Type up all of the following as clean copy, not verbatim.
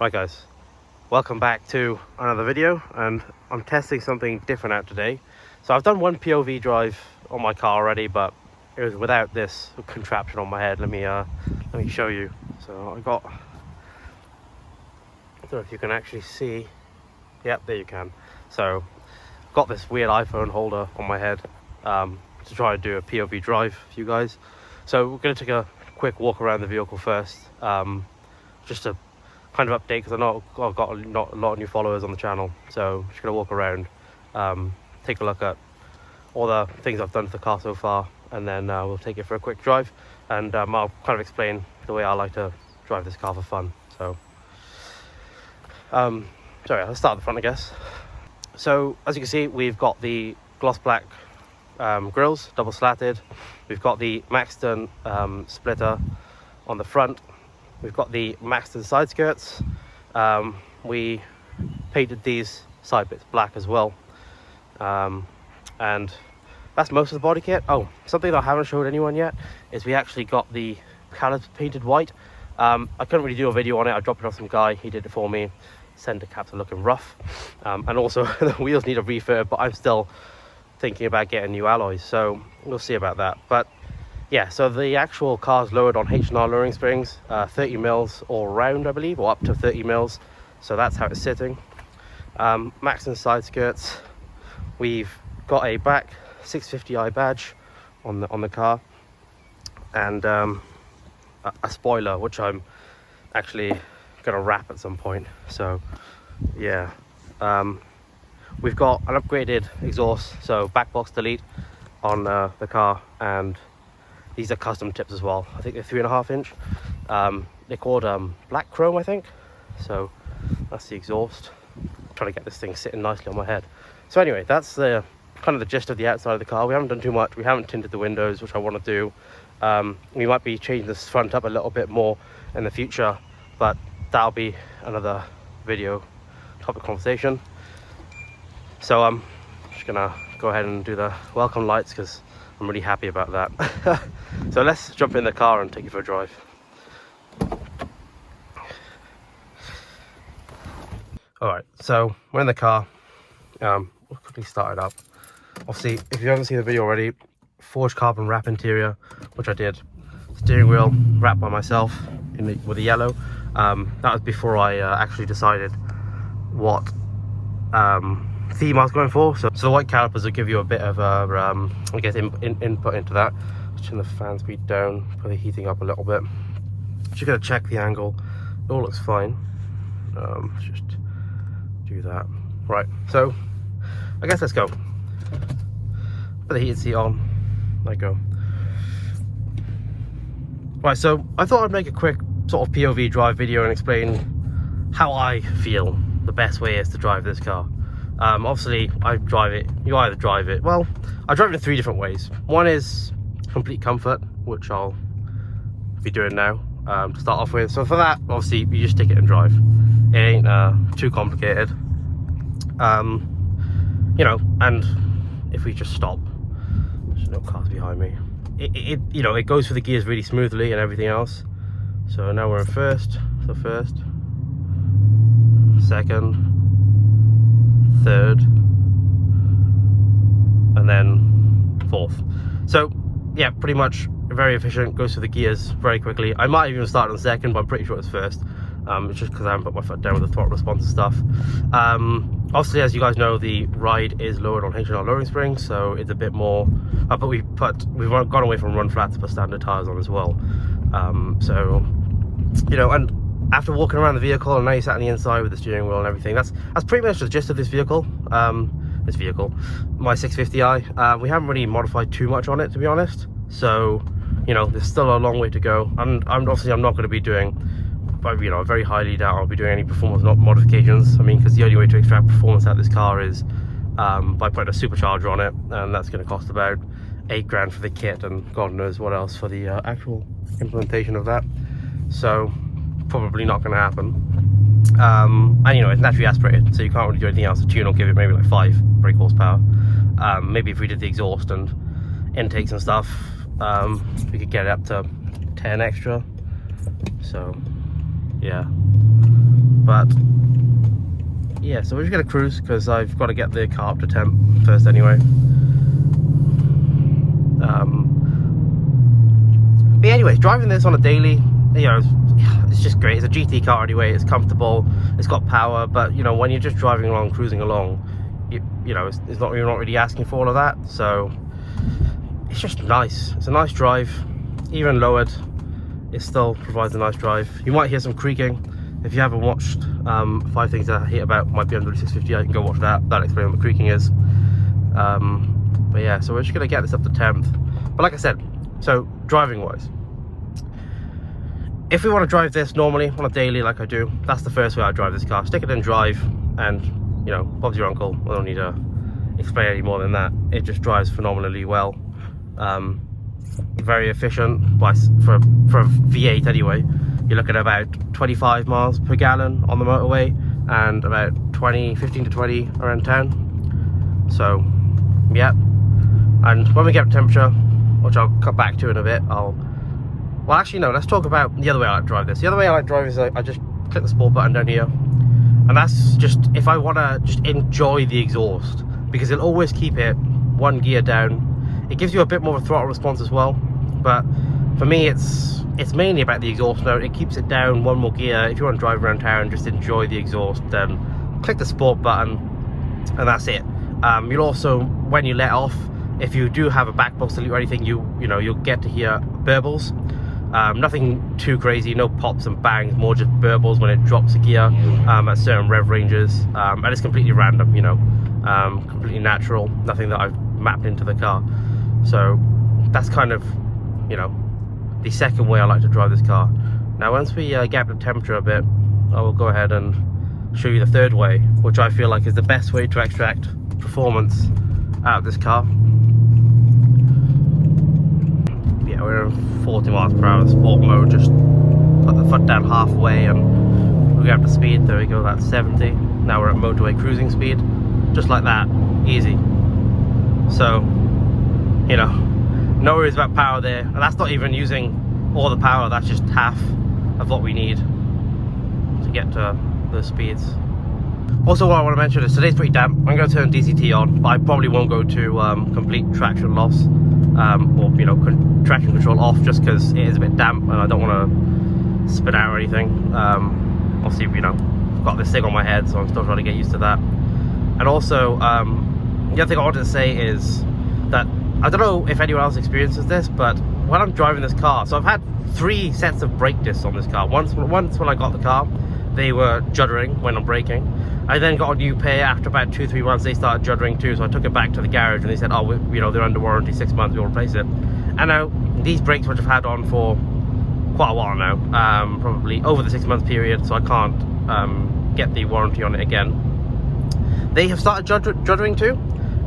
Right guys, welcome back to another video, and I'm testing something different out today. So I've done one POV drive on my car already, but it was without this contraption on my head. Let me show you. So I don't know if you can actually see. Yep, there you can. So I've got this weird iPhone holder on my head to try and do a POV drive for you guys. So we're going to take a quick walk around the vehicle first, just to kind of update, because I know I've got a lot of new followers on the channel. So I'm just going to walk around, take a look at all the things I've done to the car so far, and then we'll take it for a quick drive, and I'll kind of explain the way I like to drive this car for fun. So sorry, I'll start at the front, I guess. So as you can see, we've got the gloss black grills, double slatted. We've got the Maxton splitter on the front. We've got the Maxton side skirts. We painted these side bits black as well, and that's most of the body kit. Oh, something that I haven't showed anyone yet is we actually got the calipers painted white. I couldn't really do a video on it. I dropped it off some guy, he did it for me. Center caps are looking rough, and also the wheels need a refurb, but I'm still thinking about getting new alloys, so we'll see about that. But yeah, so the actual car's lowered on H&R lowering springs, 30 mils all round, I believe, or up to 30 mils. So that's how it's sitting. Maxton side skirts. We've got a back 650i badge on the car, and a spoiler, which I'm actually gonna wrap at some point. So yeah, we've got an upgraded exhaust, so back box delete on the car, and these are custom tips as well. I think they're 3.5 inch. They're called black chrome, I think. So that's the exhaust. I'm trying to get this thing sitting nicely on my head. So anyway, that's the kind of the gist of the outside of the car. We haven't done too much. We haven't tinted the windows, which I want to do. We might be changing this front up a little bit more in the future, but that'll be another video topic conversation. So I'm just gonna go ahead and do the welcome lights, because I'm really happy about that. So let's jump in the car and take you for a drive. Alright, so we're in the car. We'll quickly start it up. Obviously, if you haven't seen the video already, forged carbon wrap interior, which I did. Steering wheel wrapped by myself with the yellow. That was before I actually decided what theme I was going for. So the white calipers will give you a bit of I guess input into that. Let's turn the fan speed down, put the heating up a little bit. Just gonna check the angle. It all looks fine. Just do that. Right, so I guess let's go. Put the heated seat on. Let go. Right, so I thought I'd make a quick sort of POV drive video and explain how I feel the best way is to drive this car. Obviously I drive it, you either drive it, well, I drive it in 3 different ways. One is complete comfort, which I'll be doing now to start off with. So for that, obviously you just stick it and drive. It ain't too complicated. You know, and if we just stop, there's no cars behind me, you know, it goes through the gears really smoothly and everything else. So now we're in first, so first, second, third, and then fourth. So yeah, pretty much very efficient, goes through the gears very quickly. I might even start on second, but I'm pretty sure it's first. It's just because I haven't put my foot down with the throttle response and stuff. Obviously, as you guys know, the ride is lowered on H&R lowering springs, so it's a bit more, but we've gone away from run flats to put standard tires on as well. So you know, and after walking around the vehicle, and now you sat on the inside with the steering wheel and everything, that's pretty much the gist of this vehicle. My 650i, we haven't really modified too much on it, to be honest. So you know, there's still a long way to go. I'm not going to be doing, you know, I very highly doubt I'll be doing any performance modifications. I mean, because the only way to extract performance out of this car is by putting a supercharger on it, and that's going to cost about £8 for the kit, and God knows what else for the actual implementation of that. So probably not going to happen. And you know, it's naturally aspirated, so you can't really do anything else. The tune will give it maybe like 5 brake horsepower. Maybe if we did the exhaust and intakes and stuff, we could get it up to 10 extra. So yeah, but But yeah, so we're just gonna cruise because I've got to get the car up to temp first anyway. But anyways, driving this on a daily, you know, it's just great. It's a GT car anyway. It's comfortable. It's got power. But you know, when you're just driving along, cruising along, you know, you're not really asking for all of that. So it's just nice. It's a nice drive. Even lowered, it still provides a nice drive. You might hear some creaking. If you haven't watched 5 things that I hate about my BMW 650, you can go watch that. That'll explain what the creaking is. But yeah, so we're just gonna get this up to 10th. But like I said, so driving wise, if we want to drive this normally on a daily like I do, that's the first way I drive this car. Stick it in drive, and you know, Bob's your uncle. I don't need to explain any more than that. It just drives phenomenally well. Very efficient for a V8 anyway. You're looking at about 25 miles per gallon on the motorway, and about 15 to 20 around town. So yeah, and when we get temperature, which I'll cut back to in a bit, well actually no, let's talk about the other way I like to drive this. The other way I like to drive is I just click the sport button down here, and that's just if I want to just enjoy the exhaust, because it'll always keep it one gear down. It gives you a bit more of a throttle response as well, but for me it's mainly about the exhaust note. It keeps it down one more gear. If you want to drive around town and just enjoy the exhaust, then click the sport button and that's it. You'll also, when you let off, if you do have a back box delete or anything, you'll get to hear burbles. Nothing too crazy, no pops and bangs, more just burbles when it drops a gear at certain rev ranges, and it's completely random, you know, completely natural, nothing that I've mapped into the car. So that's kind of, you know, the second way I like to drive this car. Now once we get up the temperature a bit, I will go ahead and show you the third way, which I feel like is the best way to extract performance out of this car. Yeah, we're in 40 miles per hour sport mode. Just put the foot down halfway and we'll get up to speed. There we go, that's 70. Now we're at motorway cruising speed, just like that, easy. So, you know, no worries about power there, and that's not even using all the power. That's just half of what we need to get to those speeds. Also, what I want to mention is today's pretty damp. I'm going to turn DCT on, but I probably won't go to complete traction loss, or you know, traction control off, just because it is a bit damp and I don't want to spin out or anything. Obviously, you know, I've got this thing on my head, so I'm still trying to get used to that. And also, the other thing I wanted to say is that I don't know if anyone else experiences this, but when I'm driving this car, so I've had 3 sets of brake discs on this car. Once when I got the car, they were juddering when I'm braking. I then got a new pair. After about 2-3 months, they started juddering too, so I took it back to the garage and they said, oh, you know, they're under warranty, 6 months, we'll replace it. And now these brakes, which I've had on for quite a while now, probably over the 6 month period, so I can't get the warranty on it again. They have started juddering too.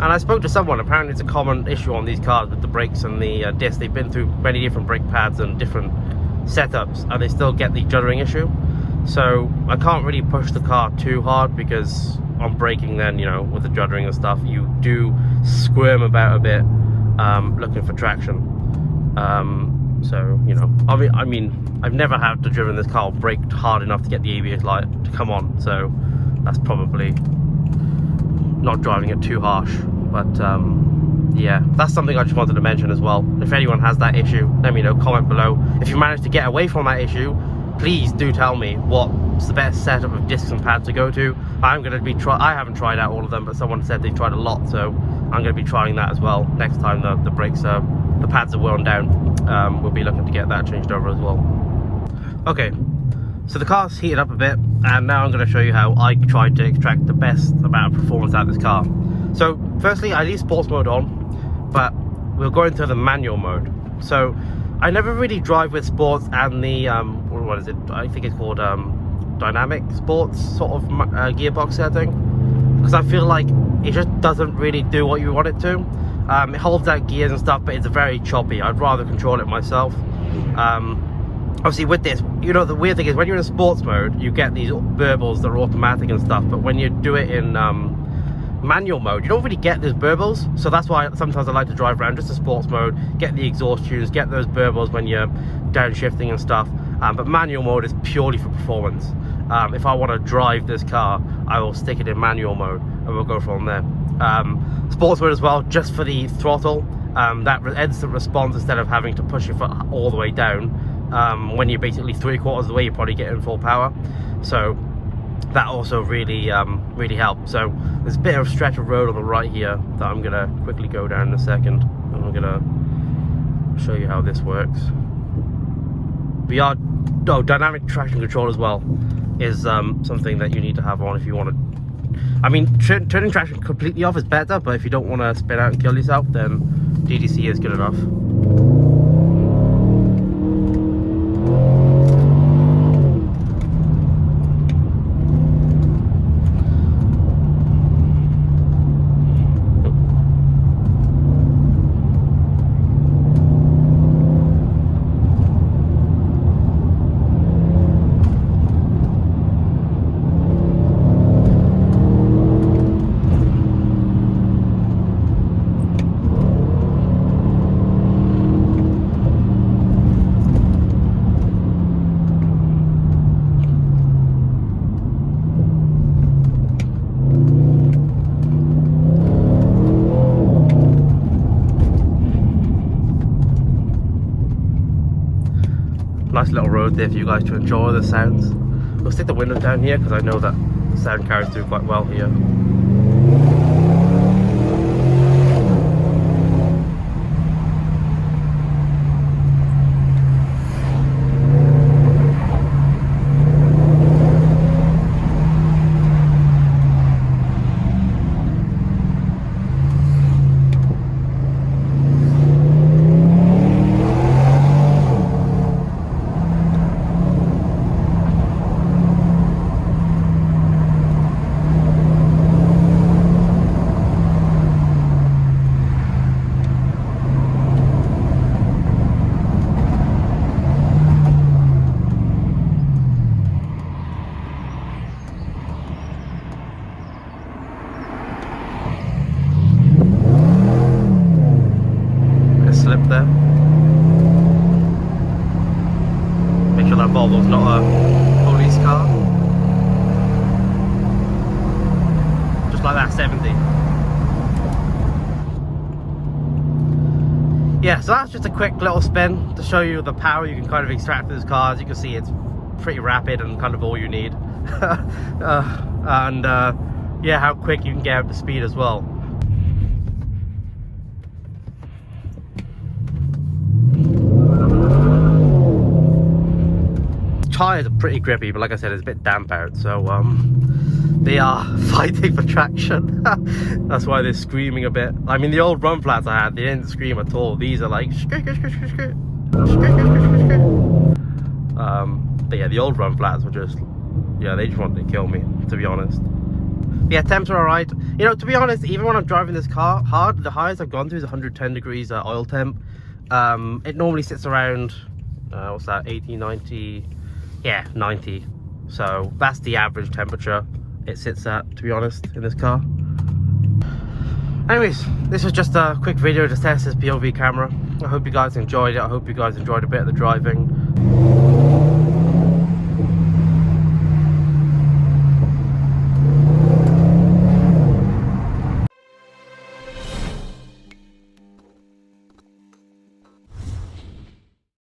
And I spoke to someone, apparently it's a common issue on these cars with the brakes and the discs. They've been through many different brake pads and different setups, and they still get the juddering issue. So I can't really push the car too hard, because on braking then, you know, with the juddering and stuff, you do squirm about a bit looking for traction. So, you know, I mean, I've never had to driven this car braked hard enough to get the ABS light to come on, so that's probably not driving it too harsh. But yeah, that's something I just wanted to mention as well. If anyone has that issue, let me know, comment below. If you manage to get away from that issue, please do tell me what's the best setup of discs and pads to go to. I'm going to be I haven't tried out all of them, but someone said they've tried a lot, so I'm going to be trying that as well next time the brakes are, the pads are worn down. We'll be looking to get that changed over as well. Okay, so the car's heated up a bit, and now I'm going to show you how I tried to extract the best amount of performance out of this car. So firstly, I leave sports mode on, but we'll go into the manual mode. So I never really drive with sports and the what is it, I think it's called dynamic sports sort of gearbox setting, because I feel like it just doesn't really do what you want it to. It holds out gears and stuff, but it's very choppy. I'd rather control it myself. Obviously with this, you know, the weird thing is when you're in sports mode, you get these burbles that are automatic and stuff, but when you do it in manual mode, you don't really get those burbles. So that's why sometimes I like to drive around just in sports mode, get the exhaust tunes, get those burbles when you're downshifting and stuff. But manual mode is purely for performance. If I want to drive this car, I will stick it in manual mode and we'll go from there. Sports mode as well, just for the throttle. That instant response, instead of having to push your foot all the way down, when you're basically 3/4 of the way, you're probably getting full power. So that also really really helps. So there's a bit of stretch of road on the right here that I'm gonna quickly go down in a second, and I'm gonna show you how this works. Dynamic traction control as well is something that you need to have on if you want to. I mean, turning traction completely off is better, but if you don't want to spin out and kill yourself, then DDC is good enough. Nice little road there for you guys to enjoy the sounds. We'll stick the windows down here because I know that the sound carries through quite well here. Slip there. Make sure that Volvo's not a police car. Just like that, 70. Yeah, so that's just a quick little spin to show you the power you can kind of extract from this car. As you can see, it's pretty rapid and kind of all you need. Yeah, how quick you can get up to speed as well. Tires are pretty grippy, but like I said, it's a bit damp out, so they are fighting for traction. That's why they're screaming a bit. I mean, the old run flats I had, they didn't scream at all. These are like but yeah, the old run flats were just, yeah, they just wanted to kill me, to be honest. But yeah, temps are alright. You know, to be honest, even when I'm driving this car hard, the highest I've gone to is 110 degrees oil temp. It normally sits around what's that, 80, 90, yeah, 90. So that's the average temperature it sits at, to be honest, in this car. Anyways, this was just a quick video to test this POV camera. I hope you guys enjoyed it. I hope you guys enjoyed a bit of the driving.